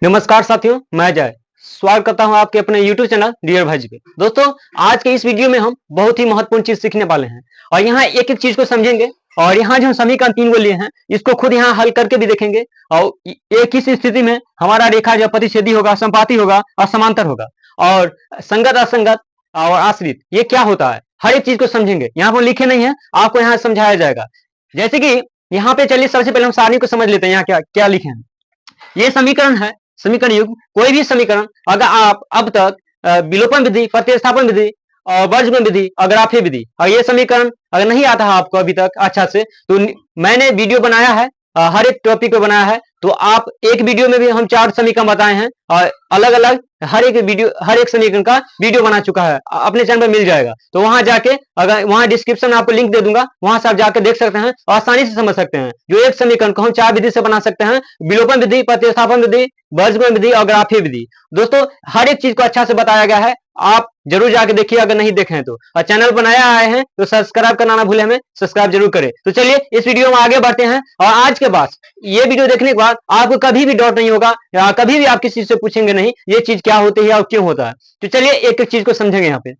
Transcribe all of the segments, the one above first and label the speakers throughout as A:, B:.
A: नमस्कार साथियों, मैं जय स्वागत करता हूं आपके अपने YouTube चैनल डियर भाई जी पे। दोस्तों, आज के इस वीडियो में हम बहुत ही महत्वपूर्ण चीज सीखने वाले हैं और यहाँ एक-एक चीज को समझेंगे और यहाँ जो हम समीकरण 3 को लिए हैं, इसको खुद यहाँ हल करके भी देखेंगे और एक ही स्थिति में हमारा रेखा जो प्रतिच्छेदी होगा, संपाती होगा और समांतर होगा और संगत, असंगत और आश्रित ये क्या होता है, हर एक चीज को समझेंगे। यहाँ पर लिखे नहीं है, आपको यहाँ समझाया जाएगा। जैसे कि यहाँ पे चलिए सबसे पहले हम सारणी को समझ लेते हैं। यहाँ क्या क्या लिखे हैं। ये समीकरण है, समीकरण युग्म। कोई भी समीकरण अगर आप अब तक विलोपन विधि, प्रतिस्थापन विधि और वर्गमूल विधि, अग्राफी विधि और ये समीकरण अगर नहीं आता है आपको अभी तक अच्छा से, तो मैंने वीडियो बनाया है, हर एक टॉपिक पे बनाया है। तो आप एक वीडियो में भी हम 4 समीकरण बताए हैं और अलग अलग हर एक वीडियो, हर एक समीकरण का वीडियो बना चुका है, अपने चैनल पर मिल जाएगा। तो वहां जाके, अगर वहां डिस्क्रिप्शन में आपको लिंक दे दूंगा, वहां से आप जाकर देख सकते हैं और आसानी से समझ सकते हैं। जो एक समीकरण को हम 4 विधि से बना सकते हैं: विलोपन विधि, प्रतिस्थापन विधि, वर्गमूल विधि और ग्राफी विधि। दोस्तों, हर एक चीज को अच्छा से बताया गया है, आप जरूर जाके देखिए अगर नहीं देखे हैं तो। और चैनल पर नया आए हैं तो सब्सक्राइब करना ना भूले, हमें सब्सक्राइब जरूर करें। तो चलिए इस वीडियो में आगे बढ़ते हैं और आज के बाद ये वीडियो देखने के बाद आपको कभी भी डाउट नहीं होगा या कभी भी आप किसी से पूछेंगे नहीं ये चीज क्या होती है और क्यों होता है। तो चलिए एक एक चीज को समझेंगे। यहाँ पे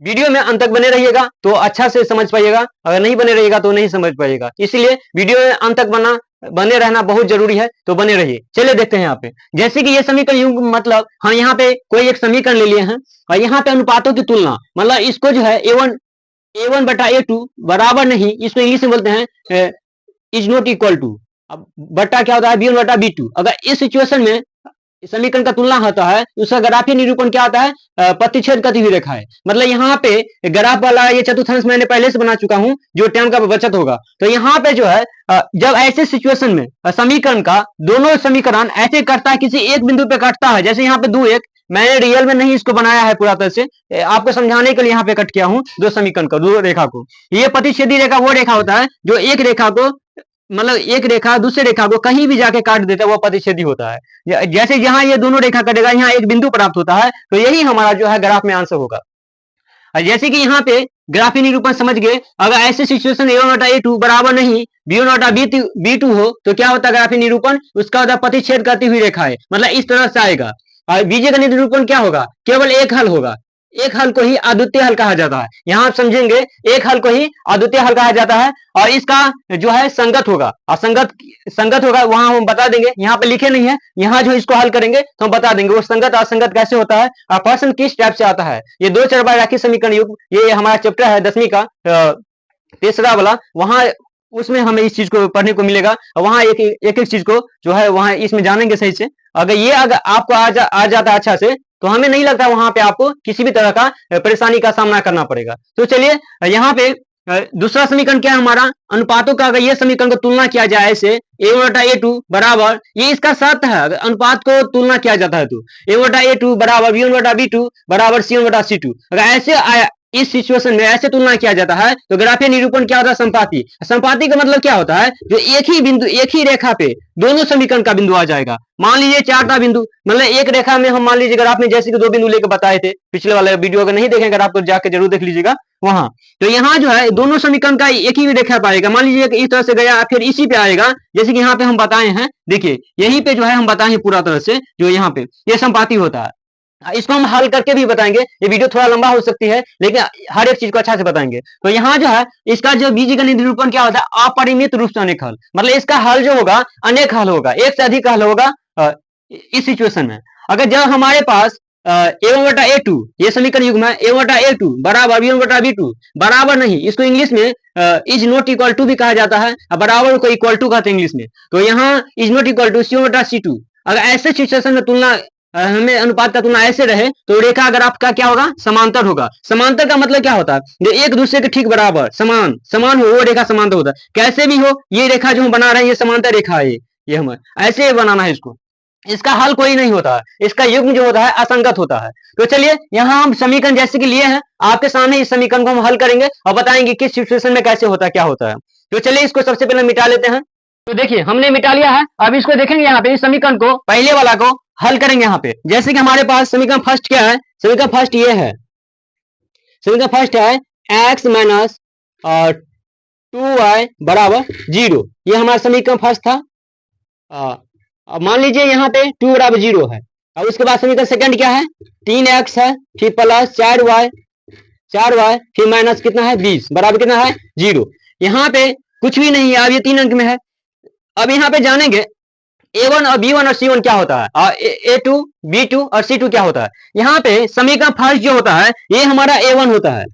A: वीडियो में अंत तक बने रहिएगा तो अच्छा से समझ पाइएगा, अगर नहीं बने रहिएगा तो नहीं समझ पाइएगा। इसलिए वीडियो में अंत तक बने रहना बहुत जरूरी है, तो बने रहिए। चलिए देखते हैं यहाँ पे। जैसे कि ये समीकरण युग्म, मतलब हम यहाँ पे कोई एक समीकरण ले लिए हैं और यहाँ पे अनुपातों की तुलना, मतलब इसको जो है A1 बटा A2 बराबर नहीं, इसको इंग्लिश में बोलते हैं इज नॉट इक्वल टू। अब बट्टा क्या होता है, B1 बटा B2। अगर इस सिचुएशन में समीकरण का तुलना होता है, उसका ग्राफीय निरूपण क्या आता है, प्रतिच्छेद करती हुई रेखा है। मतलब यहाँ पे ग्राफ वाला ये चतुर्थांश मैंने पहले से बना चुका हूं, जो टाइम का बचत होगा। तो यहाँ पे जो है जब ऐसे सिचुएशन में समीकरण का दोनों समीकरण ऐसे करता है, किसी एक बिंदु पे कटता है, जैसे यहाँ पे 2 1, मैंने रियल में नहीं इसको बनाया है पूरा तरह से, आपको समझाने के लिए यहाँ पे कट किया हूं दो समीकरण का, दो रेखा को। ये प्रतिच्छेदी रेखा वो रेखा होता है जो एक रेखा को, मतलब एक रेखा दूसरे रेखा को कहीं भी जाके काट देता है, वो प्रतिच्छेदी होता है। जैसे यहाँ ये दोनों रेखा कटेगा, यहाँ एक बिंदु प्राप्त होता है, तो यही हमारा जो है ग्राफ में आंसर होगा। जैसे कि यहाँ पे ग्राफी निरूपण समझ गए। अगर ऐसे सिचुएशन A1 बटा A2 बराबर नहीं B1 बटा B2 हो तो क्या होता है ग्राफी निरूपण, उसका होता है प्रतिच्छेद करती हुई रेखा है, मतलब इस तरह से आएगा। और बीजगणित निरूपण क्या होगा, केवल एक हल होगा। एक हल को ही अद्वितीय हल कहा जाता है। यहाँ आप समझेंगे, एक हल को ही अद्वितीय हल कहा जाता है और इसका जो है संगत होगा, असंगत संगत होगा, वहां हम बता देंगे। यहाँ पे लिखे नहीं है, यहाँ जो इसको हल करेंगे तो हम बता देंगे वो संगत असंगत कैसे होता है और प्रश्न किस टाइप से आता है। ये दो चरबाई रैखिक समीकरण युग्म, ये हमारा चैप्टर है 10वीं का तीसरा वाला। वहां उसमें हमें इस चीज को पढ़ने को मिलेगा और वहां एक चीज को जो है वहां इसमें जानेंगे सही से। अगर आपको आ जाता है अच्छा से, तो हमें नहीं लगता वहां पे आपको किसी भी तरह का परेशानी का सामना करना पड़ेगा। तो चलिए यहाँ पे दूसरा समीकरण क्या है हमारा, अनुपातों का। अगर ये समीकरण को तुलना किया जाए ऐसे A1 बटा A2 बराबर, ये इसका शर्त है, अगर अनुपात को तुलना किया जाता है तो A1 बटा A2 बराबर B1 बटा B2 बराबर C1 बटा C2। अगर ऐसे इस सिचुएशन में ऐसे तुलना किया जाता है तो ग्राफीय निरूपण क्या होता है, संपाती। संपाती का मतलब क्या होता है, जो एक ही बिंदु, एक ही रेखा पे दोनों समीकरण का बिंदु आ जाएगा। मान लीजिए 4टा बिंदु, मतलब एक रेखा में हम मान लीजिए ग्राफ में जैसे कि 2 बिंदु लेकर बताए थे पिछले वाले वीडियो, अगर नहीं देखेंगे आपको जाकर जरूर देख लीजिएगा वहां। तो यहाँ जो है दोनों समीकरण का एक ही रेखा पाएगा। मान लीजिए इस तरह से गया, फिर इसी पे आएगा, जैसे कि यहाँ पे हम बताए हैं। देखिए यहीं पे जो है हम बताए हैं पूरा तरह से, जो यहाँ पे ये संपाती होता है। इसको हम हल करके भी बताएंगे, ये वीडियो थोड़ा लंबा हो सकती है लेकिन हर एक चीज को अच्छा से बताएंगे। तो यहाँ जो है इसका जो बीजगणित निरूपण क्या होता है, अपरिमित रूप से अनेक हल, मतलब इसका हल जो होगा अनेक हल होगा, एक से अधिक हल होगा। इस सिचुएशन में अगर जब हमारे पास A1 बटा A2 ये समीकरण युग्म है, A1 बटा A2 बराबर B1 बटा B2 बराबर नहीं, इसको इंग्लिश में इज नॉट इक्वल टू भी कहा जाता है, बराबर को इक्वल टू कहते हैं इंग्लिश में। तो यहाँ is not equal to C1 बटा C2। अगर ऐसे सिचुएशन में तुलना, हमें अनुपात का तुलना ऐसे रहे तो रेखा अगर आपका क्या होगा, समांतर होगा। समांतर का मतलब क्या होता है, जो एक दूसरे के ठीक बराबर समान समान हो, वो रेखा समांतर होता है। कैसे भी हो, ये रेखा जो हम बना रहे हैं ये समांतर रेखा है, ये हमें ऐसे बनाना है इसको। इसका हल कोई नहीं होता है, इसका युग्म जो होता है असंगत होता है। तो चलिए यहाँ हम समीकरण जैसे कि लिए हैं, आपके सामने इस समीकरण को हम हल करेंगे और बताएंगे किस सिचुएशन में कैसे होता है, क्या होता है। तो चलिए इसको सबसे पहले मिटा लेते हैं। तो देखिए हमने मिटा लिया है। अब इसको देखेंगे यहाँ पे, इस समीकरण को, पहले वाला को हल करेंगे यहाँ पे। जैसे कि हमारे पास समीकरण फर्स्ट क्या है, समीकरण फर्स्ट ये है, समीकरण फर्स्ट है x माइनस 2y बराबर 0। ये हमारा समीकरण फर्स्ट था। अब मान लीजिए यहाँ पे 2 बराबर 0 है। अब उसके बाद समीकरण सेकंड क्या है, 3x है, फिर प्लस 4y फिर माइनस कितना है 20 बराबर कितना है 0। यहाँ पे कुछ भी नहीं है, अब ये 3 अंक में है। अब यहाँ पे जानेंगे A1 और B1 और C1 क्या होता है, A2 B2 और C2 क्या होता है। यहाँ पे समीकरण फर्स्ट जो होता है ये हमारा A1 होता है,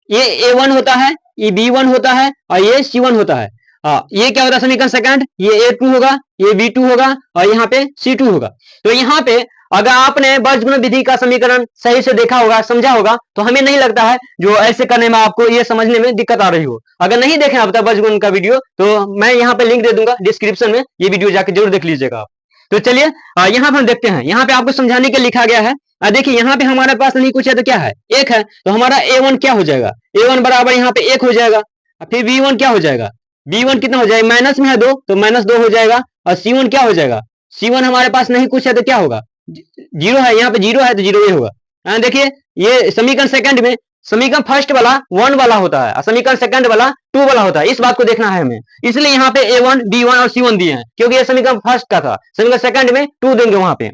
A: ये A1 होता है, ये B1 होता है और ये C1 होता है। ये क्या होता है समीकरण सेकंड, ये A2 होगा, ये B2 होगा और यहाँ पे C2 होगा। तो यहाँ पे अगर आपने बीजगणित विधि का समीकरण सही से देखा होगा, समझा होगा, तो हमें नहीं लगता है जो ऐसे करने में आपको ये समझने में दिक्कत आ रही हो। अगर नहीं देखें अब तक बीजगणित का वीडियो तो मैं यहाँ पे लिंक दे दूंगा डिस्क्रिप्शन में, ये वीडियो जाकर जरूर देख लीजिएगा आप। तो चलिए यहाँ पे हम देखते हैं, यहाँ पे आपको समझाने के लिखा गया है। देखिए यहाँ पे हमारे पास नहीं कुछ है तो क्या है, एक है, तो हमारा A1 क्या हो जाएगा, A1 बराबर यहाँ पे 1 हो जाएगा। फिर B1 क्या हो जाएगा, B1 कितना हो जाएगा, माइनस में है 2 तो माइनस 2 हो जाएगा। और C1 क्या हो जाएगा, C1 हमारे पास नहीं कुछ है तो क्या होगा, 0 है, यहाँ पे 0 है तो 0 ही होगा। देखिए ये समीकरण सेकंड में समीकरण फर्स्ट वाला 1 वाला होता है, समीकरण सेकंड वाला 2 वाला होता है, इस बात को देखना है हमें। इसलिए यहाँ पे A1 B1 और C1 दिए हैं, क्योंकि ये समीकरण फर्स्ट का था, समीकरण सेकंड में 2 देंगे वहां पे।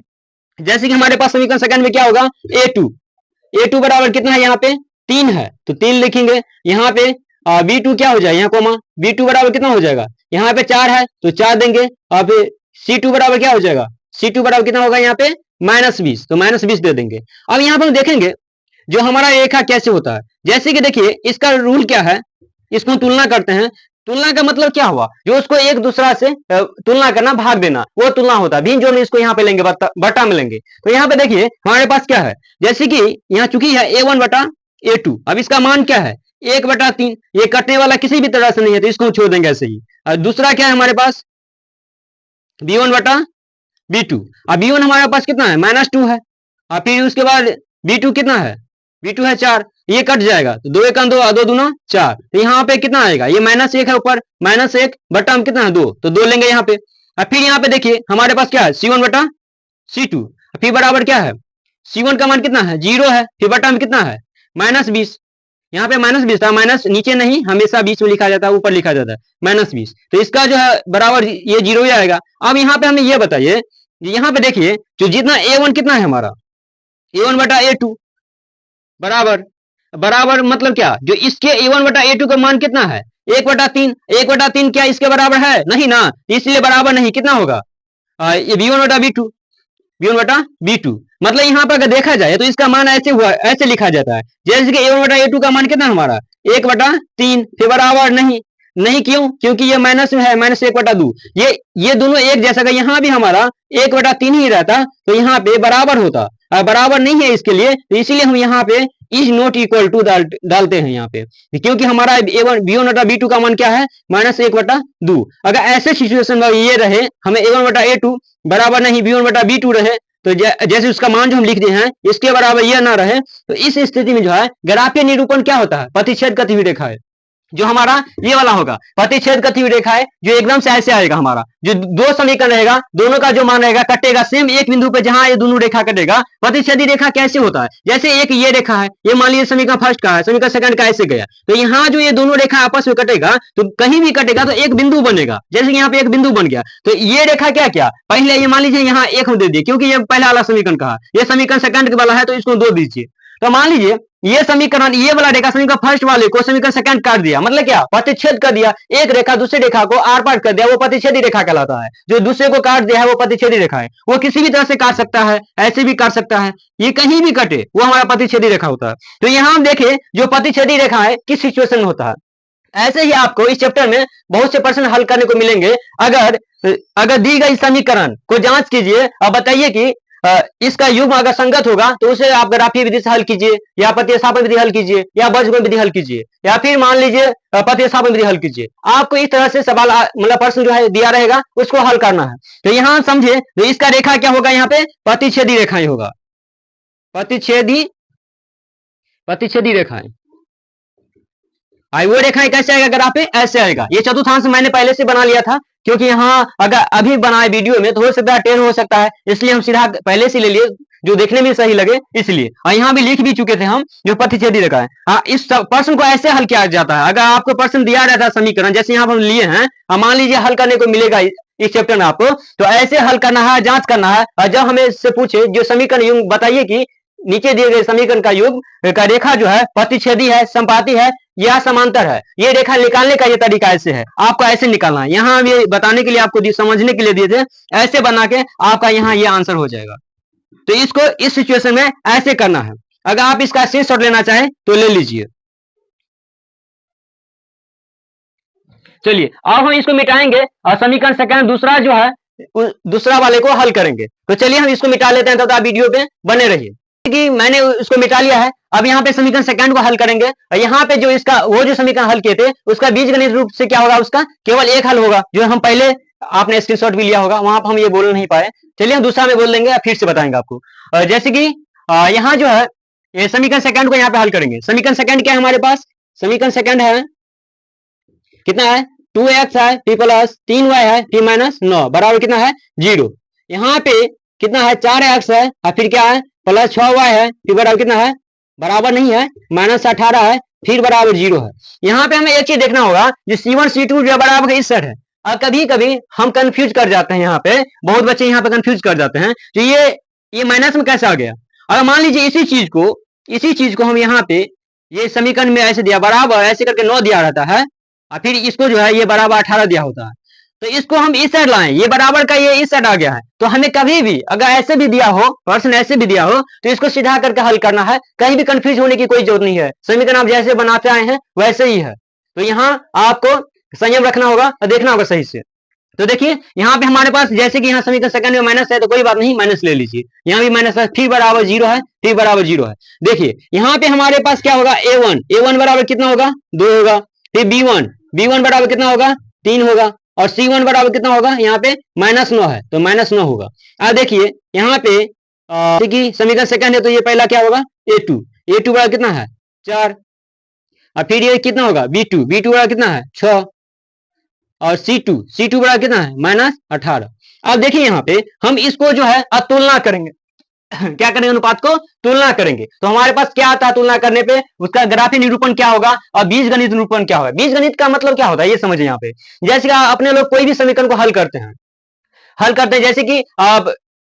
A: जैसे कि हमारे पास समीकरण सेकंड में क्या होगा, A2 बराबर कितना है, यहाँ पे 3 है तो 3 लिखेंगे। यहाँ पे B2 क्या हो जाएगा, यहाँ कोमा B2 बराबर कितना हो जाएगा, यहाँ पे 4 है तो 4 देंगे। और फिर C2 बराबर क्या हो जाएगा, C2 बराबर कितना होगा यहाँ पे -20 तो -20 दे देंगे। अब यहाँ पर हम देखेंगे जो हमारा रेखा कैसे होता है। जैसे कि देखिए इसका रूल क्या है, इसको तुलना करते हैं। तुलना का मतलब क्या हुआ, जो उसको एक दूसरा से तुलना करना, भाग देना, वो तुलना होता है। भिन्न जो हम इसको यहाँ पे लेंगे बटा में लेंगे। तो यहाँ पे देखिए हमारे पास क्या है, जैसे कि यहाँ चुकी है A1 बटा A2। अब इसका मान क्या है 1/3, ये कटने वाला किसी भी तरह से नहीं है तो इसको छोड़ देंगे ऐसे ही। और दूसरा क्या है हमारे पास B1 बटा B2। अब B1 हमारे पास कितना है -2 है। और फिर उसके बाद B2 कितना है, B2 है 4, ये कट जाएगा तो 2 1 2 2 दूना 4। तो यहाँ पे कितना आएगा, ये -1 है ऊपर, -1 बटा में कितना है 2 तो 2 लेंगे यहाँ पे। और फिर यहाँ पे देखिए हमारे पास क्या है C1 बटा C2, फिर बराबर क्या है, C1 का मान कितना है 0 है, फिर बटा में कितना है -20। यहाँ पे -20 था, माइनस नीचे नहीं हमेशा 20 में लिखा जाता है, ऊपर लिखा जाता है -20। तो इसका जो है बराबर ये 0 ही आएगा। अब यहाँ पे हमें ये बताइए, यहाँ पे देखिए जो जितना A1 कितना है हमारा A1 बटा A2 बराबर बराबर मतलब क्या, जो इसके A1 बटा A2 का मान कितना है 1/3। 1/3 क्या इसके बराबर है, नहीं ना, इसलिए बराबर नहीं, कितना होगा ये B1 बटा B2, B1 बटा B2। मतलब यहाँ पर अगर देखा जाए तो इसका मान ऐसे हुआ, ऐसे लिखा जाता है जैसे कि A1 बटा A2 का मान कितना हमारा 1/3, फिर बराबर नहीं, नहीं क्यों, क्योंकि ये माइनस में है, -1/2। ये दोनों एक जैसा का, यहाँ भी हमारा 1/3 ही रहता तो यहाँ पे बराबर होता, बराबर नहीं है इसके लिए, तो इसीलिए हम यहाँ पे इज नॉट इक्वल टू डालते हैं यहाँ पे, क्योंकि हमारा B1 बटा B2 का मान क्या है -1/2। अगर ऐसे सिचुएशन में ये रहे, हमें A1 बटा A2 बराबर नहीं B1 बटा B2 रहे, तो जैसे उसका मान जो हम लिख दिए हैं इसके बराबर यह ना रहे, तो इस स्थिति में जो है ग्राफीय निरूपण क्या होता है, प्रतिच्छेद करती हुई रेखा है जो हमारा ये वाला होगा, प्रतिच्छेद करती हुई रेखा है जो एकदम से ऐसे आएगा। हमारा जो दो समीकरण रहेगा, दोनों का जो मान रहेगा कटेगा सेम एक बिंदु पे जहां ये दोनों रेखा कटेगा। प्रतिच्छेदी रेखा कैसे होता है, जैसे एक ये रेखा है, ये मान लीजिए समीकरण फर्स्ट का है, समीकरण सेकंड का ऐसे गया, तो यहाँ जो ये दोनों रेखा आपस में कटेगा तो कहीं भी कटेगा तो एक बिंदु बनेगा। जैसे यहाँ पे एक बिंदु बन गया, तो ये रेखा क्या क्या पहले ये मान लीजिए यहाँ एक हम दे दिए, क्योंकि ये पहला वाला समीकरण का है, ये समीकरण सेकंड वाला है तो इसको 2 दीजिए। तो मान लीजिए ये समीकरण, ये वाला रेखा समीकरण फर्स्ट वाले को समीकरण सेकंड काट दिया, मतलब क्या प्रतिच्छेद कर दिया, एक रेखा दूसरी रेखा को आर पार कर दिया, वो प्रतिच्छेदी रेखा कहलाता है। जो दूसरे को काट दिया है वो प्रतिच्छेदी रेखा है, वो किसी भी तरह से काट सकता है, ऐसे भी काट सकता है, ये कहीं भी कटे वो हमारा प्रतिच्छेदी रेखा होता है। तो यहाँ हम देखें जो प्रतिच्छेदी रेखा है किस सिचुएशन में होता है। ऐसे ही आपको इस चैप्टर में बहुत से प्रश्न हल करने को मिलेंगे। अगर दी गई समीकरण को जांच कीजिए और बताइए कि इसका युग्म अगर संगत होगा तो उसे आप ग्राफीय विधि से हल कीजिए, या प्रतिस्थापन विधि हल कीजिए, या बीजगणित विधि हल कीजिए, या फिर मान लीजिए प्रतिस्थापन विधि हल कीजिए। आपको इस तरह से सवाल मतलब प्रश्न जो है दिया रहेगा उसको हल करना है। तो यहाँ समझे तो इसका रेखा क्या होगा, यहाँ पे प्रतिच्छेदी रेखाएं होगा, प्रतिच्छेदी रेखाएं। वो रेखाएं कैसे आएगा ग्राफ पे, ऐसे आएगा। ये चतुर्थांश मैंने पहले से बना लिया था, क्योंकि यहाँ अगर अभी बनाए वीडियो में तो हो सकता है 10 हो सकता है, इसलिए हम सीधा पहले से ले लिए जो देखने में सही लगे इसलिए। और यहाँ भी लिख भी चुके थे हम जो प्रतिच्छेदी रेखा है। इस प्रश्न को ऐसे हल किया जाता है। अगर आपको प्रश्न दिया रहता है समीकरण जैसे यहाँ हम लिए हैं, मान लीजिए हल करने को मिलेगा इस चैप्टर में आपको। तो ऐसे हल करना है, जांच करना है। और जब हमें इससे पूछे जो समीकरण युग्म बताइए कि नीचे दिए गए समीकरण का युग्म का रेखा जो है प्रतिच्छेदी है, संपाती है या समांतर है, ये रेखा निकालने का ये तरीका ऐसे है, आपको ऐसे निकालना है। यहाँ ये बताने के लिए आपको समझने के लिए दिए थे, ऐसे बना के आपका यहाँ ये आंसर हो जाएगा। तो इसको इस सिचुएशन में ऐसे करना है। अगर आप इसका स्क्रीनशॉट लेना चाहें तो ले लीजिए। चलिए अब हम इसको मिटाएंगे और समीकरण सेकंड दूसरा जो है दूसरा वाले को हल करेंगे। तो चलिए हम इसको मिटा लेते हैं, तब आप वीडियो पे बने रहिए। कि मैंने उसको मिटा लिया है। अब यहाँ पे समीकरण सेकंड को हल करेंगे और यहाँ पे जो इसका वो जो समीकरण हल किए थे उसका बीजगणित रूप से क्या होगा, उसका केवल एक हल होगा, जो हम पहले आपने स्क्रीनशॉट भी लिया होगा, वहां पर हम ये बोल नहीं पाए। चलिए हम दूसरा में बोल देंगे, फिर से बताएंगे आपको। जैसे कि यहाँ जो है ये समीकरण सेकंड को यहाँ पे हल करेंगे। समीकरण सेकंड क्या है हमारे पास, समीकरण सेकंड है कितना है 2x है टी प्लस 3y है टी माइनस 9 बराबर कितना है 0। यहाँ पे कितना है 4x है और फिर क्या है प्लस 6y है, फिर बराबर कितना है बराबर नहीं है माइनस 18 है, फिर बराबर 0 है। यहाँ पे हमें एक चीज देखना होगा, जो C1 C2 जो बराबर इस सेट है। और कभी कभी हम कंफ्यूज कर जाते हैं, यहाँ पे बहुत बच्चे यहाँ पे कंफ्यूज कर जाते हैं, तो ये माइनस में कैसे आ गया। अगर मान लीजिए इसी चीज को हम यहाँ पे ये समीकरण में ऐसे दिया बराबर ऐसे करके 9 दिया रहता है और फिर इसको जो है ये बराबर 18 दिया होता है, तो इसको हम इस साइड लाएं, ये बराबर का ये इस साइड आ गया है। तो हमें कभी भी अगर ऐसे भी दिया हो, प्रश्न ऐसे भी दिया हो, तो इसको सीधा करके हल करना है, कहीं भी कंफ्यूज होने की कोई जरूरत नहीं है। समीकरण आप जैसे बनाते आए हैं वैसे ही है। तो यहाँ आपको संयम रखना होगा और देखना होगा सही से। तो देखिए यहाँ पे हमारे पास जैसे कि यहाँ समीकरण सेकंड में माइनस है, तो कोई बात नहीं, माइनस ले लीजिए। यहाँ भी माइनस है, फिर बराबर 0 है, फिर बराबर 0 है। देखिए यहाँ पे हमारे पास क्या होगा a1 बराबर कितना होगा 2 होगा, फिर b1 बराबर कितना होगा 3 होगा, और c1 बराबर कितना होगा यहाँ पे -9 है, तो -9 होगा। अब देखिए यहाँ पे देखिए समीकरण सेकंड है, तो ये पहला क्या होगा a2 बराबर कितना है 4, और फिर ये कितना होगा b2 बराबर कितना है 6, और C2 बड़ा कितना है -18। अब देखिए यहाँ पे हम इसको जो है तुलना करेंगे क्या करेंगे, अनुपात को तुलना करेंगे। तो हमारे पास क्या आता है तुलना करने पे, उसका ग्राफी निरूपण क्या होगा और बीजगणित निरूपण क्या होगा। बीजगणित का मतलब क्या होता है ये समझिए। यहाँ पे जैसे कि अपने लोग कोई भी समीकरण को हल करते हैं, जैसे कि आप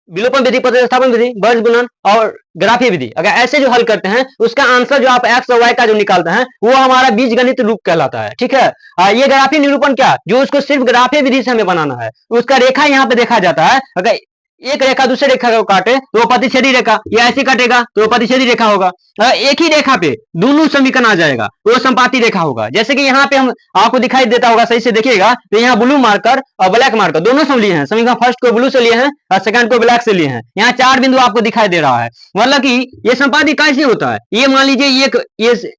A: विलोपन विधि, प्रतिस्थापन विधि, वर्ग गुणन और ग्राफी विधि, अगर ऐसे जो हल करते हैं उसका आंसर जो आप एक्स और वाई का जो निकालते हैं वो हमारा बीजगणित रूप कहलाता है। ठीक है, ये ग्राफी निरूपण क्या, जो उसको सिर्फ ग्राफी विधि से हमें बनाना है, उसका रेखा यहाँ पे देखा जाता है। अगर एक रेखा दूसरे रेखा को काटे तो वो प्रतिच्छेदी रेखा, या ऐसे काटेगा तो वो प्रतिच्छेदी रेखा होगा। एक ही रेखा पे दोनों समीकरण आ जाएगा, वो संपाती रेखा होगा। जैसे कि यहाँ पे हम आपको दिखाई देता होगा, सही से देखिएगा, तो यहाँ ब्लू मार्कर और ब्लैक मार्कर दोनों से लिए हैं। समीकरण फर्स्ट को ब्लू से लिए हैं और सेकंड को ब्लैक से लिए हैं। यहाँ 4 बिंदु आपको दिखाई दे रहा है, मतलब कि ये संपाती कैसे होता है। ये मान लीजिए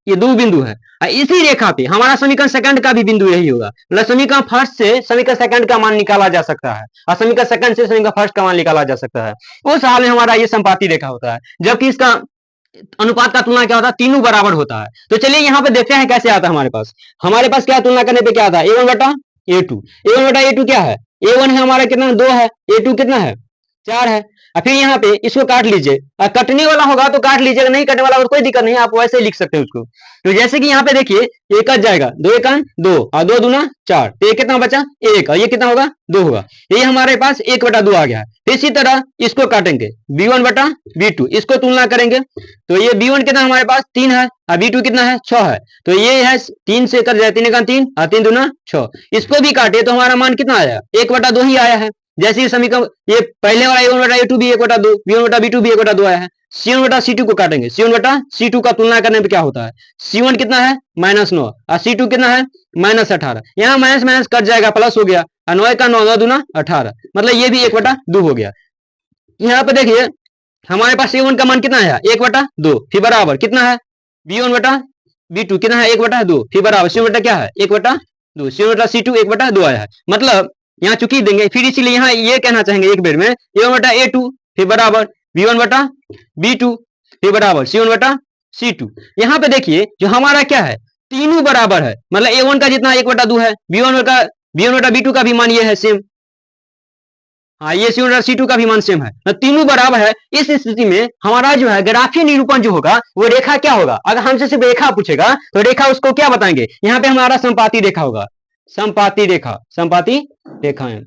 A: ये 2 बिंदु है, इसी रेखा पे हमारा समीकरण सेकंड का भी बिंदु यही होगा, मतलब समीकरण फर्स्ट से समीकरण सेकंड का मान निकाला जा सकता है और समीकरण सेकंड से समीकरण फर्स्ट का मान निकाला जा सकता है। उस हाल में हमारा ये संपाती रेखा होता है, जबकि इसका अनुपात का तुलना क्या होता है, तीनों बराबर होता है। तो चलिए यहाँ पे देखते हैं कैसे आता है हमारे पास क्या तुलना करने पे क्या आता है a1 बटा a2 क्या है, a1 है हमारा कितना 2 है, a2 कितना है 4 है। और फिर यहाँ पे इसको काट लीजिए, कटने वाला होगा तो काट लीजिएगा, नहीं कटने वाला होगा कोई दिक्कत नहीं, आप वैसे ही लिख सकते हैं उसको। तो जैसे कि यहाँ पे देखिए ये कट जाएगा, 2 1 2 और 2 दूना 4, तो ये कितना बचा 1 और ये कितना होगा 2 होगा। ये हमारे पास 1/2 आ गया है। इसी तरह इसको काटेंगे b1 बटा b2, इसको तुलना करेंगे तो ये b1 कितना हमारे पास 3 है और b2 कितना है 6 है, तो ये है 3 से कट जाए 3 1 3 और 3 दूना 6। इसको भी काटे तो हमारा मान कितना आया 1/2 ही आया है। जैसे ही समीकरण ये पहले वाला a1 बटा a2 भी 1/2, b1 बटा b2 भी 1/2 आया है। c1 बटा c2 को काटेंगे, c1 बटा c2 का तुलना करने पे क्या होता है, c1 कितना है -9 और c2 कितना है -18। यहाँ माइनस माइनस कट जाएगा, प्लस हो गया, 9 का 9 दूना 18, मतलब ये भी 1/2 हो गया। यहाँ पे देखिए हमारे पास c1 का मान कितना है 1/2, फिर बराबर कितना है b1 बटा b2 कितना है 1/2, फिर बराबर c1 बटा क्या है 1/2, c1 बटा c2 1/2 आया है। मतलब यहाँ चुकी देंगे, फिर इसीलिए यहाँ ये कहना चाहेंगे एक बेर में a1 बटा a2 फिर बराबर b1 बटा b2 फिर बराबर c1 बटा c2। यहाँ पे देखिए जो हमारा क्या है तीनों बराबर है, मतलब a1 का जितना 1/2 है, b1 बटा b2 का भी मान ये है सेम, हाँ ये c1 बटा c2 का भी मान सेम है, मतलब तीनों बराबर है। इस स्थिति में हमारा जो है ग्राफीय निरूपण जो होगा वो रेखा क्या होगा, अगर हमसे सिर्फ रेखा पूछेगा तो रेखा उसको क्या बताएंगे, यहाँ पे हमारा संपाती रेखा होगा, संपाती रेखा है।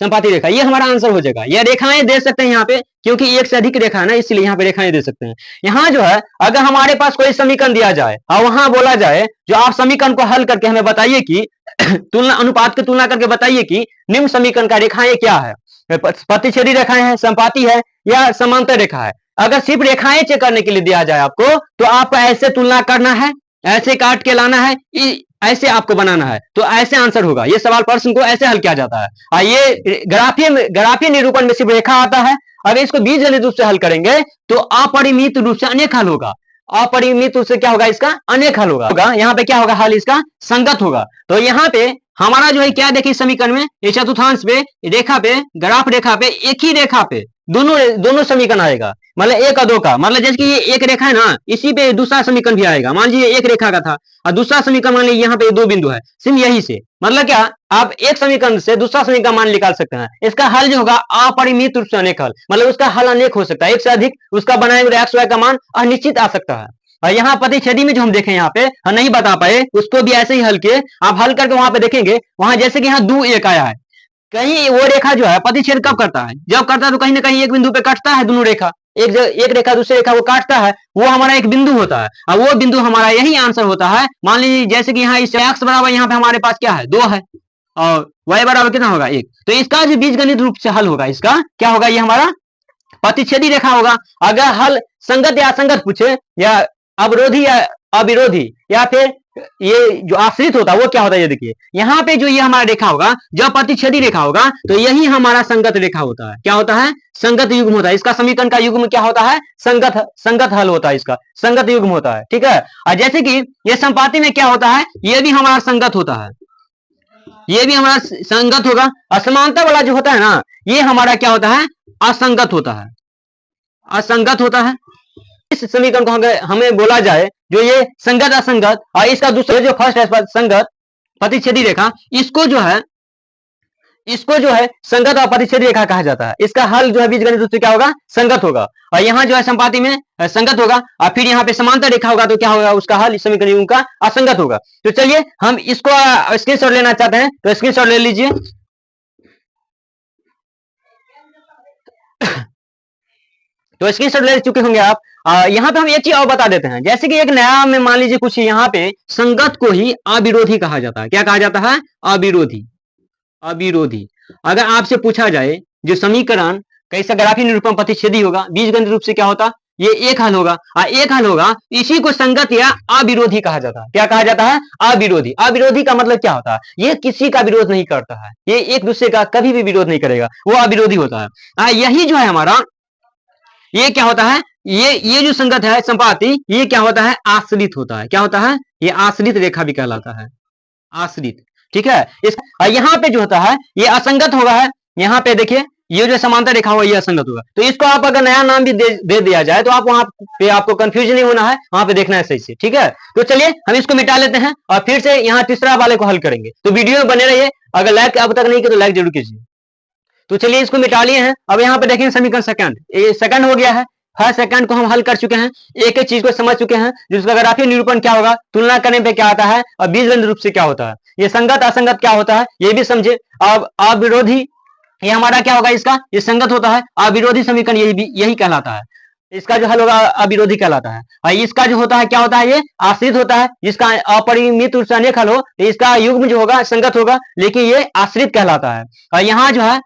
A: संपाती रेखा, ये हमारा आंसर हो जाएगा। ये रेखाएं दे सकते हैं यहाँ पे, क्योंकि एक से अधिक रेखा है ना, इसलिए यहाँ पे रेखाएं दे सकते हैं। यहाँ जो है अगर हमारे पास कोई समीकरण दिया जाए और वहां बोला जाए जो आप समीकरण को हल करके हमें बताइए कि तुलना अनुपात की तुलना करके बताइए कि निम्न समीकरण का रेखाएं क्या है, प्रतिच्छेदी रेखाएं हैं, संपाती है या समांतर रेखा है। अगर सिर्फ रेखाएं चेक करने के लिए दिया जाए आपको, तो आपको ऐसे तुलना करना है, ऐसे काट के लाना है, ऐसे आपको बनाना है, तो ऐसे आंसर होगा। ये सवाल प्रश्न को ऐसे हल किया जाता है। ये ग्राफीय निरूपण में सिर्फ रेखा आता है। अगर इसको बीजगणित रूप से हल करेंगे तो अपरिमित रूप से अनेक हल होगा। अपरिमित रूप से क्या होगा, इसका अनेक हल होगा। यहाँ पे क्या होगा, हल इसका संगत होगा। तो यहाँ पे हमारा जो है क्या देखिए समीकरण में, ये चतुर्थांश पे, रेखा पे, ग्राफ रेखा पे, एक ही रेखा पे दोनों समीकरण आएगा। मतलब एक और दो का, मतलब जैसे कि ये एक रेखा है ना, इसी पे दूसरा समीकरण भी आएगा। मान लीजिए एक रेखा का था और दूसरा समीकरण मान लीजिए यहाँ पे दो बिंदु है, सिर्फ यही से, मतलब क्या आप एक समीकरण से दूसरा समीकरण मान निकाल सकते हैं। इसका हल जो होगा अपरिमित रूप से अनेक हल, मतलब उसका हल अनेक हो सकता है, एक से अधिक उसका बनाए हुए एक्स वाई का मान अनिश्चित आ सकता है। और यहाँ प्रतिच्छेदी में जो हम देखें यहाँ पे हम नहीं बता पाए, उसको भी ऐसे ही हल किए। आप हल करके वहां पे देखेंगे, वहां जैसे कि यहाँ 2 1 आया है, कहीं वो रेखा जो है प्रतिच्छेद कब करता है, जब करता है तो कहीं ना कहीं एक बिंदु पे कटता है दोनों रेखा, एक रेखा दूसरी रेखा को काटता है, वो हमारा एक बिंदु होता है और वो बिंदु हमारा यही आंसर होता है। मान लीजिए जैसे कि यहाँ इस एक्स बराबर यहाँ पे हमारे पास क्या है 2 है और वाई बराबर कितना होगा 1, तो इसका जो बीजगणित रूप से हल होगा, इसका क्या होगा, ये हमारा प्रतिच्छेदी रेखा होगा। अगर हल संगत या असंगत पूछे या अवरोधी या अविरोधी या फिर ये जो आश्रित होता है वो क्या होता है, ये देखिए यहाँ पे जो ये हमारा रेखा होगा, जब प्रतिच्छेदी रेखा होगा तो यही हमारा संगत रेखा होता है। क्या होता है, संगत युग्म होता है। इसका समीकरण का युग्म क्या होता है, संगत हल होता है, इसका संगत युग्म होता है। ठीक है, और जैसे कि ये संपाती में क्या होता है, ये भी हमारा संगत होता है, ये भी हमारा संगत होगा। असमानता वाला जो होता है ना, ये हमारा क्या होता है, असंगत होता है, असंगत होता है। इस समीकरण को हमें बोला जाए जो ये संगत असंगत, और इसका दूसरा जो फर्स्ट है संगत प्रतिच्छेदी रेखा, इसको जो है संगत और प्रतिच्छेदी रेखा कहा जाता है। इसका हल जो है बीजगणित रूप से क्या होगा, संगत होगा। और यहाँ जो है संपाती में संगत होगा और फिर यहाँ पे समांतर रेखा होगा तो क्या होगा, उसका हल इस समीकरण का असंगत होगा। तो चलिए हम इसको स्क्रीनशॉट लेना चाहते हैं तो स्क्रीनशॉट ले लीजिए। तो स्क्रीनशॉट ले चुके होंगे आप। यहाँ पे हम एक चीज और बता देते हैं, जैसे कि एक नया में मान लीजिए कुछ यहाँ पे संगत को ही अविरोधी कहा जाता है। क्या कहा जाता है, अविरोधी। अविरोधी अगर आपसे पूछा जाए जो समीकरण कैसा ग्राफीय निरूपण प्रतिच्छेदी होगा, बीजगणित रूप से क्या होता, ये एक हल होगा, एक हल होगा, इसी को संगत या अविरोधी कहा जाता है। क्या कहा जाता है, अविरोधी। अविरोधी का मतलब क्या होता है, ये किसी का विरोध नहीं करता है, ये एक दूसरे का कभी भी विरोध नहीं करेगा, वो अविरोधी होता है। यही जो है हमारा, ये क्या होता है, ये जो संगत है संपाती, ये क्या होता है, आश्रित होता है। क्या होता है, ये आश्रित रेखा भी कहलाता है, आश्रित। ठीक है, इस यहाँ पे जो होता है ये असंगत होगा है। यहाँ पे देखिए ये जो समांतर रेखा होगा ये असंगत होगा। तो इसको आप अगर नया नाम भी दे दिया जाए तो आप वहां पे आपको कंफ्यूज नहीं होना है, वहां पे देखना है सही से। ठीक है, तो चलिए हम इसको मिटा लेते हैं और फिर से यहाँ तीसरा वाले को हल करेंगे। तो वीडियो में बने रहिए, अगर लाइक अब तक नहीं किया तो लाइक जरूर कीजिए। तो चलिए इसको मिटा लिए हैं। अब यहाँ पे देखेंगे समीकरण सेकंड, ये सेकंड हो गया है। फर्स्ट सेकंड को हम हल कर चुके हैं, एक एक चीज को समझ चुके हैं, जिसका ग्राफीय निरूपण क्या होगा, तुलना करने पे क्या आता है और बीजगणित रूप से क्या होता है, ये संगत असंगत क्या होता है ये भी समझे। अब अविरोधी ये हमारा क्या होगा, इसका ये संगत होता है, अविरोधी समीकरण यही कहलाता है। इसका जो हल होगा अविरोधी कहलाता है। और इसका जो होता है क्या होता है, ये आश्रित होता है, जिसका अपरिमित रूप से अनेक हल हो, इसका युग्म जो होगा संगत होगा, लेकिन ये आश्रित कहलाता है। और यहाँ जो है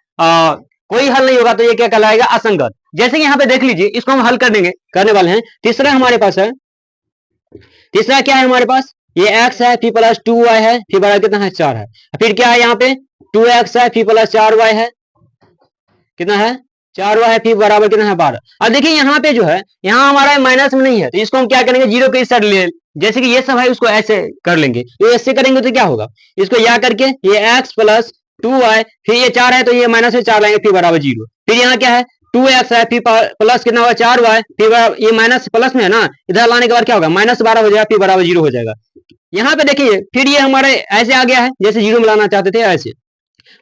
A: कोई हल नहीं होगा तो ये क्या कहलाएगा, असंगत। जैसे कि यहाँ पे देख लीजिए, इसको हम हल करने वाले हैं। तीसरा हमारे पास है, तीसरा क्या है हमारे पास, ये x है, फिर प्लस 2y है, फिर बराबर कितना है 4 है, फिर क्या है यहाँ पे 2x है, फिर प्लस 4y है, कितना है 4y है, फिर बराबर कितना है 12। अब देखिए यहाँ पे जो है, यहाँ हमारा माइनस में नहीं है तो इसको हम क्या करेंगे, जीरो के इस साइड ले, जैसे कि ये सब है उसको ऐसे कर लेंगे। तो ऐसे करेंगे तो क्या होगा, इसको या करके ये x प्लस 2y, फिर ये 4 है तो ये माइनस में 4 लाएंगे, फिर बराबर 0। फिर यहाँ क्या है 2x है, फिर प्लस कितना होगा 4y, फिर ये माइनस प्लस में है ना, इधर लाने के बाद क्या होगा -12 हो जाएगा, फिर बराबर 0 हो जाएगा। यहाँ पे देखिए फिर ये हमारे ऐसे आ गया है, जैसे 0 में लाना चाहते थे ऐसे,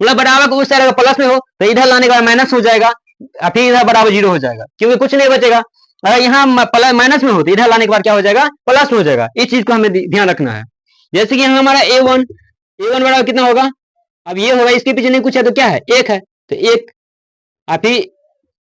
A: मतलब बराबर को उस साइड अगर प्लस में हो तो इधर लाने के बाद माइनस हो जाएगा, फिर इधर बराबर 0 हो जाएगा, क्योंकि कुछ नहीं बचेगा। अगर यहाँ माइनस में हो तो इधर लाने के बाद क्या हो जाएगा, प्लस हो जाएगा। इस चीज को हमें ध्यान रखना है। जैसे कि यहाँ हमारा a1 बराबर कितना होगा, अब ये होगा, इसके पीछे नहीं कुछ है तो क्या है 1 है, तो 1, और फिर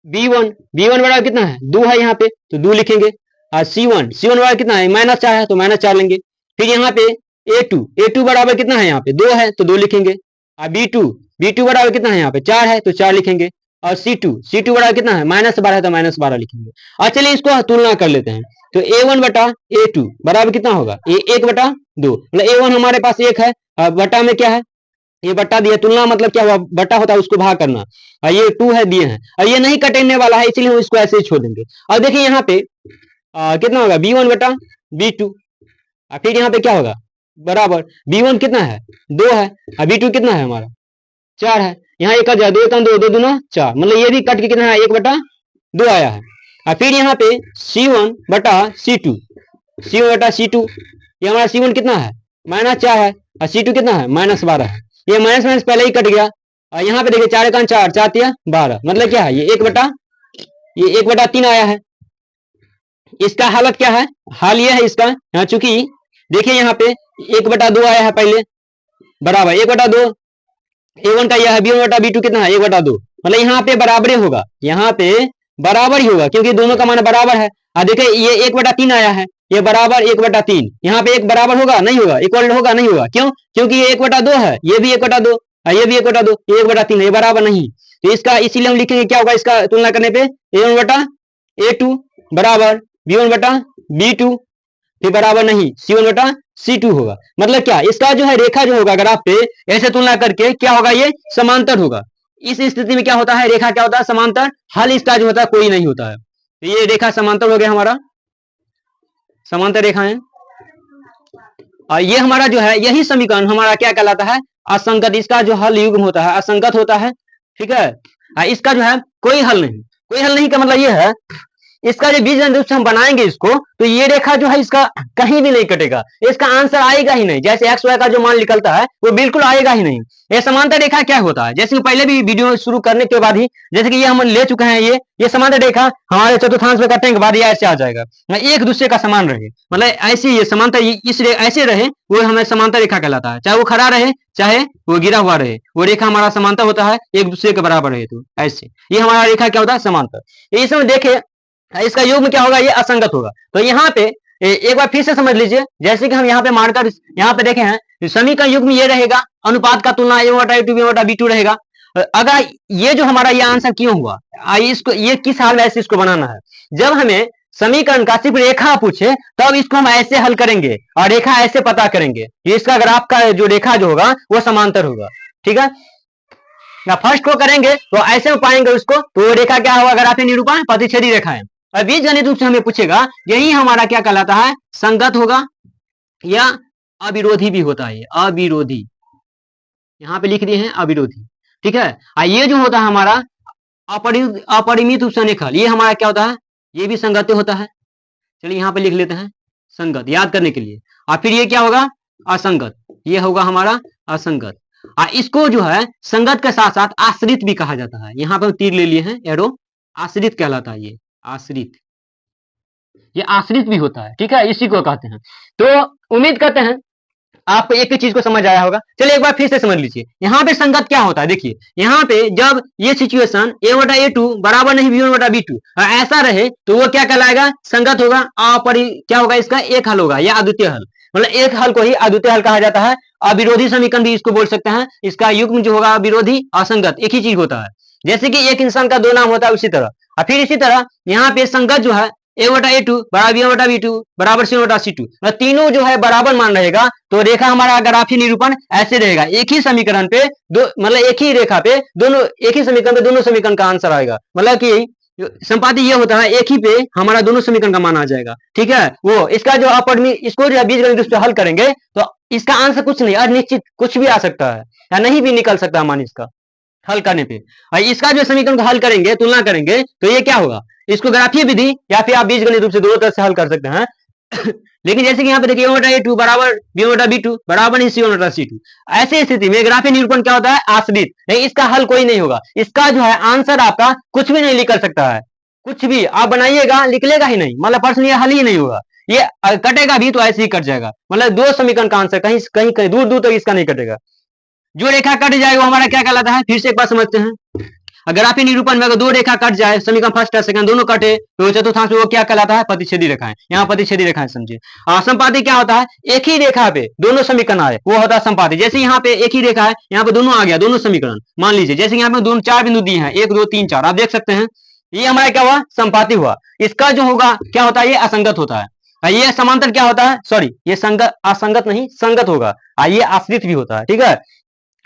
A: B1 बराबर कितना है 2 है यहाँ पे, तो 2 लिखेंगे। और C1 बराबर कितना है -4 है, तो -4 लेंगे। फिर यहाँ पे A2 बराबर कितना है यहाँ पे 2 है, तो 2 लिखेंगे। और B2 बराबर कितना है यहाँ पे 4 है, तो 4 लिखेंगे। और C2 बराबर कितना है -12 है, तो -12 लिखेंगे। और चलिए इसको तुलना कर लेते हैं। तो A1 बटा A2 बराबर कितना होगा 1 बटा 2, मतलब A1 हमारे पास 1 है, और बटा में क्या है ये बटा दिया। तुलना मतलब क्या हुआ, बटा होता है उसको भाग करना, और ये 2 है दिए हैं, और ये नहीं कटने वाला है, इसलिए हम इसको ऐसे ही छोड़ देंगे। और देखिए यहाँ पे कितना होगा B1 बटा B2, और फिर यहाँ पे क्या होगा बराबर B1 कितना है 2 है, और B2 कितना है हमारा 4 है। यहाँ एक जाए 2 1 2 2 दूना 4, मतलब ये भी कट के कितना है 1 बटा 2 आया है। और फिर यहाँ पे C1 बटा C2, ये हमारा C1 कितना है -4 है, और C2 कितना है -12 है। ये माइनस माइनस पहले ही कट गया। और यहाँ पे देखिए 4 1 4 4 3 12, मतलब क्या है ये 1 बटा 3 आया है। इसका हालत क्या है, हाल ये है इसका, यहाँ चूंकि देखिए यहाँ पे 1 बटा 2 आया है पहले, बराबर 1 बटा 2 A1 का यह है, B1 बटा B2 कितना है 1 बटा 2, मतलब यहाँ पे बराबर ही होगा, यहाँ पे बराबर ही होगा, क्योंकि दोनों का मान बराबर है। और देखिए ये 1 बटा 3 आया है, ये बराबर 1 बटा 3, यहाँ पे एक बराबर होगा नहीं होगा, इक्वल होगा नहीं होगा, क्यों, क्योंकि ये 1 बटा 2 है, ये भी 1 बटा 2, ये भी 1 बटा 2, ये 1 बटा 3 है, ये बराबर नहीं। तो इसका इसीलिए हम लिखेंगे क्या होगा, इसका तुलना करने पे A1 बटा A2 बराबर B1 बटा B2, फिर बराबर नहीं C1 बटा C2 होगा। मतलब क्या, इसका जो है रेखा जो होगा ग्राफ पे ऐसे तुलना करके क्या होगा, ये समांतर होगा। इस स्थिति में क्या होता है, रेखा क्या होता है समांतर, हल इसका जो होता है कोई नहीं होता है। तो ये रेखा समांतर हो गया, हमारा समांतर रेखा है। और ये हमारा जो है यही समीकरण हमारा क्या कहलाता है असंगत, इसका जो हल युग्म होता है असंगत होता है, ठीक है। इसका जो है कोई हल नहीं का मतलब ये है, इसका जो बीजगणित रूप से हम बनाएंगे इसको, तो ये रेखा जो है इसका कहीं भी नहीं कटेगा, इसका आंसर आएगा ही नहीं। जैसे एक्स वाई का जो मान निकलता है वो बिल्कुल आएगा ही नहीं। ये समांतर रेखा क्या होता है, जैसे पहले भी वीडियो शुरू करने के बाद ही जैसे कि ये हम ले चुके हैं, ये समांतर रेखा हमारे चतुर्थांश में कटने के बाद ये ऐसे आ जाएगा, एक दूसरे का समान रहे, मतलब ऐसे ये समांतर इस ऐसे रहे, वो हमें समांतर रेखा कहलाता है। चाहे वो खड़ा रहे चाहे वो गिरा हुआ रहे, वो रेखा हमारा समांतर होता है, एक दूसरे के बराबर रहे, तो ऐसे ये हमारा रेखा क्या होता है समांतर। इसमें देखे इसका युग्म क्या होगा, ये असंगत होगा। तो यहाँ पे एक बार फिर से समझ लीजिए, जैसे कि हम यहाँ पे मानकर यहाँ पे देखे हैं समीकरण युग्म ये रहेगा, अनुपात का तुलना A1 बटा A2 B1 बटा B2 रहेगा। अगर ये जो हमारा ये आंसर क्यों हुआ, इसको ये किस हाल में ऐसे इसको बनाना है, जब हमें समीकरण का सिर्फ रेखा पूछे तब इसको हम ऐसे हल करेंगे और रेखा ऐसे पता करेंगे, इसका ग्राफ का जो रेखा जो होगा वो समांतर होगा, ठीक है। या फर्स्ट को करेंगे तो ऐसे में पाएंगे उसको, तो रेखा क्या होगा, ग्राफीय निरूपण प्रतिच्छेदी रेखा है। और बीजगणित रूप से हमें पूछेगा, यही हमारा क्या कहलाता है संगत होगा या अविरोधी भी होता है, अविरोधी, यहाँ पे लिख दिए हैं अविरोधी, ठीक है। ये जो होता है हमारा अपरिमित उपसंख्यक, ये हमारा क्या होता है, ये भी संगत होता है। चलिए यहाँ पे लिख लेते हैं संगत, याद करने के लिए। और फिर ये क्या होगा असंगत, ये होगा हमारा असंगत। इसको जो है संगत के साथ साथ आश्रित भी कहा जाता है, यहाँ पर तीर ले लिए हैं एरो, आश्रित कहलाता है, ये आश्रित, ये आश्रित भी होता है, ठीक है, इसी को कहते हैं। तो उम्मीद करते हैं आपको एक ही चीज को समझ आया होगा। चलिए एक बार फिर से समझ लीजिए, यहाँ पे संगत क्या होता है, देखिए यहाँ पे जब ये सिचुएशन A बटा A2 बराबर नहीं B1 बटा B2 ऐसा रहे तो वो क्या कहलाएगा संगत होगा। क्या होगा इसका एक हल होगा या अद्वितीय हल, मतलब एक हल को ही अद्वितीय हल कहा जाता है। अविरोधी समीकरण भी इसको बोल सकते हैं, इसका युग्म जो होगा विरोधी असंगत एक ही चीज होता है। जैसे कि एक इंसान का दो नाम होता है उसी तरह, और फिर इसी तरह यहाँ पे संगत जो है A बटा A2 बराबर B1 बटा B2 बराबर C1 बटा C2, तीनों जो है बराबर मान रहेगा, तो रेखा हमारा ग्राफीय निरूपण ऐसे रहेगा, एक ही समीकरण पे दो, मतलब एक ही रेखा पे दोनों, एक ही समीकरण पे दोनों समीकरण का आंसर आएगा, मतलब कि संपाति ये होता है एक ही पे हमारा दोनों समीकरण का मान आ जाएगा, ठीक है। वो इसका जो अपरिमित, इसको जो बीजगणित रूप से हल करेंगे तो इसका आंसर कुछ नहीं, अनिश्चित कुछ भी आ सकता है या नहीं भी निकल सकता है मान इसका हल करने पे। और इसका जो समीकरण को हल करेंगे तुलना करेंगे तो ये क्या होगा, इसको ग्राफीय विधि या फिर आप बीजगणित रूप से दोनों तरह से हल कर सकते हैं। लेकिन जैसे कि यहाँ पे देखिए A बटा A2 बराबर B बटा B2 बराबर नहीं C1 बटा C2, ऐसी स्थिति में ग्राफीय निरूपण क्या होता है आश्रित, नहीं इसका हल कोई नहीं होगा, इसका जो है आंसर आपका कुछ भी नहीं निकल सकता है, कुछ भी आप बनाइएगा निकलेगा ही नहीं, मतलब प्रश्न ये हल ही नहीं होगा, ये कटेगा भी तो ऐसे ही कट जाएगा, मतलब दो समीकरण का आंसर कहीं कहीं कहीं दूर दूर तक इसका नहीं कटेगा। जो रेखा कट जाए वो हमारा क्या कहलाता है, फिर से एक बार समझते हैं। अगर आप निरूपण में अगर दो रेखा कट जाए, समीकरण फर्स्ट और सेकंड दोनों कटे, तो चतुर्थांश में वो क्या कहलाता है, प्रतिच्छेदी रेखाएं। यहाँ प्रतिच्छेदी रेखाएं समझिए। संपाती क्या होता है, एक ही रेखा पे दोनों समीकरण आए वो होता है संपाती। जैसे यहाँ पे एक ही रेखा है, यहाँ पे दोनों आ गया, दोनों समीकरण मान लीजिए, जैसे यहाँ पे दोनों चार बिंदु दिए हैं, 1 2 3 4, आप देख सकते हैं, ये हमारा क्या हुआ, संपाती हुआ। इसका जो होगा क्या होता है, ये असंगत होता है। ये समांतर क्या होता है, सॉरी ये संगत, असंगत नहीं संगत होगा। ये आश्रित भी होता है, ठीक है।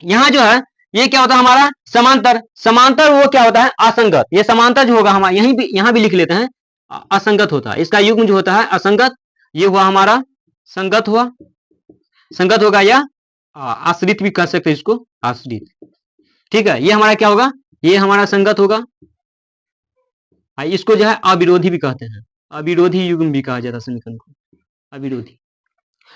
A: यहाँ जो है ये क्या होता है हमारा समांतर, समांतर वो क्या होता है असंगत। ये समांतर जो होगा हमारा यहीं भी, यहाँ भी लिख लेते हैं, असंगत होता है। इसका युग्म जो होता है असंगत, ये हुआ हमारा संगत हुआ, संगत होगा, या आश्रित भी कर सकते हैं इसको, आश्रित, ठीक है। ये हमारा क्या होगा, ये हमारा संगत होगा। इसको जो है अविरोधी भी कहते हैं, अविरोधी युग्म भी कहा जाता है समीकरण को, अविरोधी।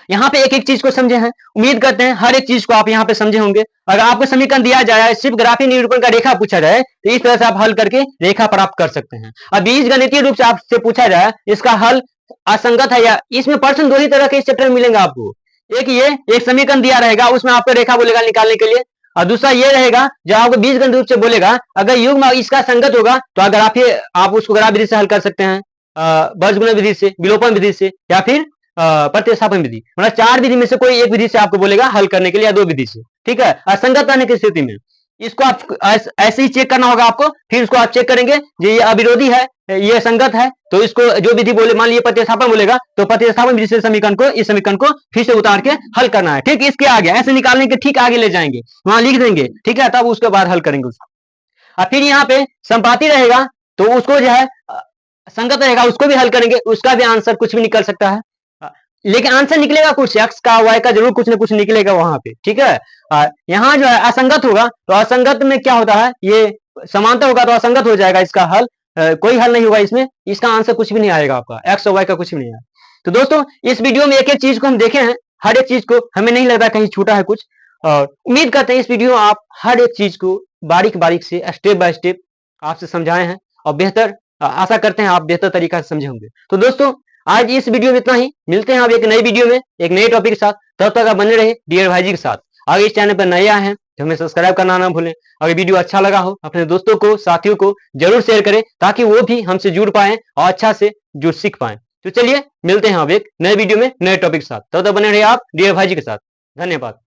A: यहाँ पे एक एक चीज को समझे हैं, उम्मीद करते हैं हर एक चीज को आप यहाँ पे समझे होंगे। अगर आपको समीकरण दिया जाए, सिर्फ ग्राफी निरूपण का रेखा पूछा जाए, तो इस तरह से आप हल करके रेखा प्राप्त कर सकते हैं। अब बीज गणितीय रूप से आपसे पूछा जाए इसका हल असंगत है या, इसमें प्रश्न दो ही तरह के इस चैप्टर में मिलेंगे आपको। एक ये, एक समीकरण दिया रहेगा उसमें आपको रेखा बोलेगा निकालने के लिए, और दूसरा ये रहेगा जो आपको बीज गणित रूप से बोलेगा अगर युग्म इसका संगत होगा तो अगर आप उसको ग्राफ विधि से हल कर सकते हैं, बीजगुणन विधि से, विलोपन विधि से, या फिर प्रतिस्थापन विधि। मतलब चार विधि में से कोई एक विधि से आपको बोलेगा हल करने के लिए, या दो विधि से, ठीक है। असंगत आने की स्थिति में इसको आप ऐसे ही चेक करना होगा आपको, फिर इसको आप चेक करेंगे ये अविरोधी है, ये संगत है, तो इसको जो विधि बोले, मान लीजिए प्रतिस्थापन बोलेगा तो प्रतिस्थापन विधि से समीकरण को, इस समीकरण को फिर से उतार के हल करना है, ठीक। इसके आगे ऐसे निकालने के ठीक आगे ले जाएंगे, वहां लिख देंगे, ठीक है, तब उसके बाद हल करेंगे उसको। और फिर यहाँ पे संपाती रहेगा तो उसको जो है संगत रहेगा, उसको भी हल करेंगे, उसका भी आंसर कुछ भी निकल सकता है, लेकिन आंसर निकलेगा कुछ, एक्स का वाई का जरूर कुछ ना कुछ निकलेगा वहां पे, ठीक है। यहाँ जो है असंगत होगा तो असंगत में क्या होता है, ये समांतर होगा तो असंगत हो जाएगा, इसका हल कोई हल नहीं होगा इसमें, इसका आंसर कुछ भी नहीं आएगा आपका, एक्स और वाई का कुछ भी नहीं आएगा। तो दोस्तों इस वीडियो में एक एक चीज को हम देखे हैं, हर एक चीज को हमें नहीं लगता कहीं छूटा है कुछ, और उम्मीद करते हैं इस वीडियो आप हर एक चीज को बारीक बारीक से स्टेप बाय स्टेप आपसे समझाए हैं, और बेहतर आशा करते हैं आप बेहतर तरीका से समझे होंगे। तो दोस्तों आज इस वीडियो में इतना ही, मिलते हैं आप एक नई वीडियो में एक नए टॉपिक के साथ, तब तक आप बने रहे डीयर भाई जी के साथ। अगर इस चैनल पर नए आए हैं तो हमें सब्सक्राइब करना ना भूलें। अगर वीडियो अच्छा लगा हो अपने दोस्तों को, साथियों को जरूर शेयर करें, ताकि वो भी हमसे जुड़ पाए और अच्छा से जुड़ सीख पाए। तो चलिए मिलते हैं अब एक नए वीडियो में नए टॉपिक के साथ, तब तक बने रहे आप डीयर भाई जी के साथ। धन्यवाद।